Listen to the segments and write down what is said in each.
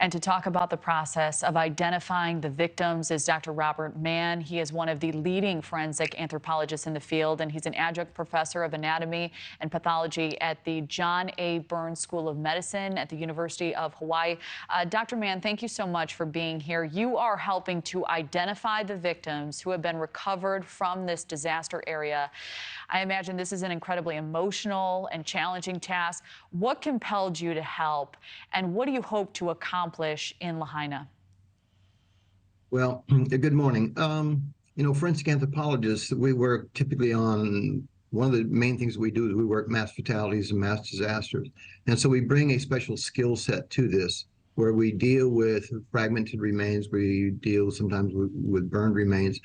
And to talk about the process of identifying the victims is Dr. Robert Mann. He is one of the leading forensic anthropologists in the field, and he's an adjunct professor of anatomy and pathology at the John A. Burns School of Medicine at the University of Hawaii. Dr. Mann, thank you so much for being here. You are helping to identify the victims who have been recovered from this disaster area. I imagine this is an incredibly emotional and challenging task. What compelled you to help, and what do you hope to accomplish in Lahaina? Well, good morning. Forensic anthropologists, we work typically on one of the main things we do is we work mass fatalities and mass disasters. And so we bring a special skill set to this where we deal with fragmented remains, we deal sometimes with burned remains.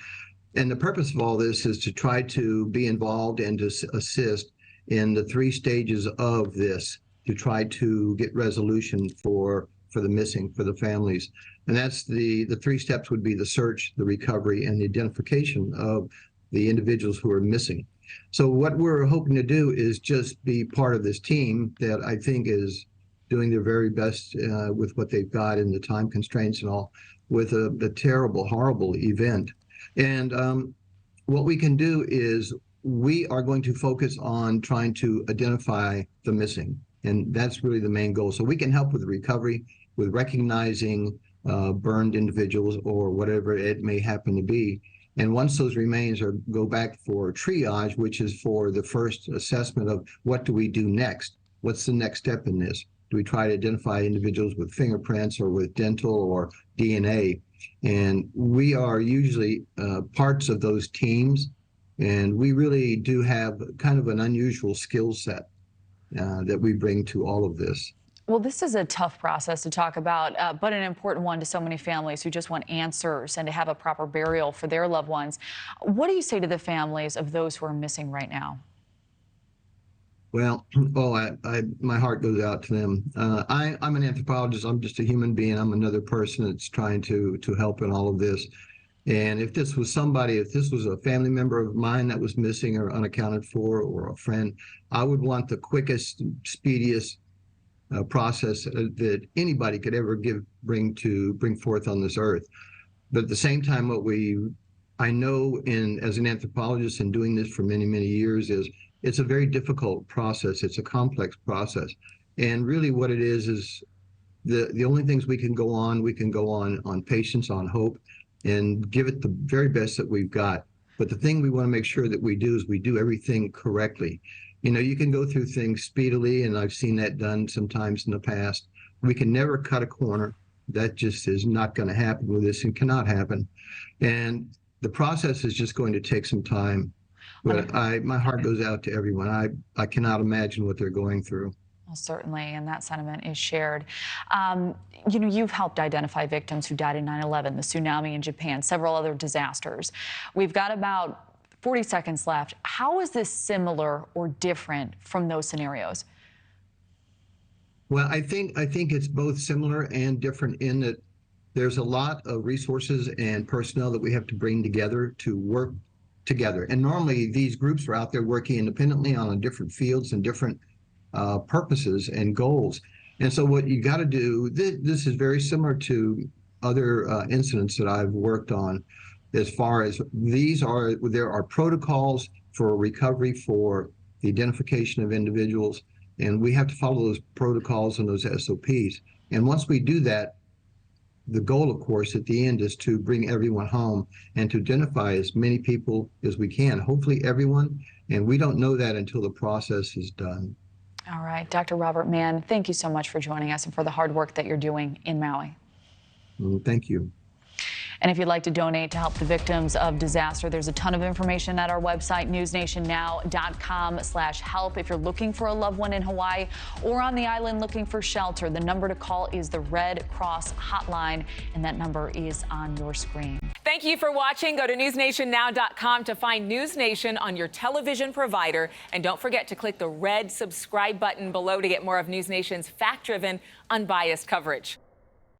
And the purpose of all this is to try to be involved and to assist in the 3 stages of this to try to get resolution for the missing, for the families. And that's the 3 steps would be the search, the recovery, and the identification of the individuals who are missing. So what we're hoping to do is just be part of this team that I think is doing their very best with what they've got and the time constraints and all with a terrible, horrible event. And what we can do is we are going to focus on trying to identify the missing. And that's really the main goal. So we can help with the recovery, with recognizing burned individuals or whatever it may happen to be. And once those remains go back for triage, which is for the first assessment of what do we do next? What's the next step in this? Do we try to identify individuals with fingerprints or with dental or DNA? And we are usually parts of those teams. And we really do have kind of an unusual skill set that we bring to all of this. Well, this is a tough process to talk about, but an important one to so many families who just want answers and to have a proper burial for their loved ones. What do you say to the families of those who are missing right now? Well, my heart goes out to them. I'm an anthropologist. I'm just a human being. I'm another person that's trying to help in all of this. And if this was a family member of mine that was missing or unaccounted for, or a friend, I would want the quickest, speediest process that anybody could ever bring forth on this earth. But at the same time, I know as an anthropologist and doing this for many, many years is it's a very difficult process. It's a complex process. And really what it is the only things we can go on patience, on hope, and give it the very best that we've got. But the thing we want to make sure that we do is we do everything correctly. You can go through things speedily, and I've seen that done sometimes in the past. We can never cut a corner. That just is not going to happen with this and cannot happen. And the process is just going to take some time. But my heart goes out to everyone. I cannot imagine what they're going through. Well, certainly, and that sentiment is shared. You've helped identify victims who died in 9/11, the tsunami in Japan, several other disasters. We've got about 40 seconds left. How is this similar or different from those scenarios? Well, I think it's both similar and different in that there's a lot of resources and personnel that we have to bring together to work together. And normally these groups are out there working independently on different fields and different purposes and goals. And so what you got to do, this is very similar to other incidents that I've worked on. As far as there are protocols for recovery for the identification of individuals, and we have to follow those protocols and those SOPs. And once we do that, the goal, of course, at the end is to bring everyone home and to identify as many people as we can, hopefully everyone. And we don't know that until the process is done. All right, Dr. Robert Mann, thank you so much for joining us and for the hard work that you're doing in Maui. Thank you. And if you'd like to donate to help the victims of disaster, there's a ton of information at our website, newsnationnow.com/help. If you're looking for a loved one in Hawaii or on the island looking for shelter, the number to call is the Red Cross hotline, and that number is on your screen. Thank you for watching. Go to newsnationnow.com to find News Nation on your television provider. And don't forget to click the red subscribe button below to get more of News Nation's fact-driven, unbiased coverage.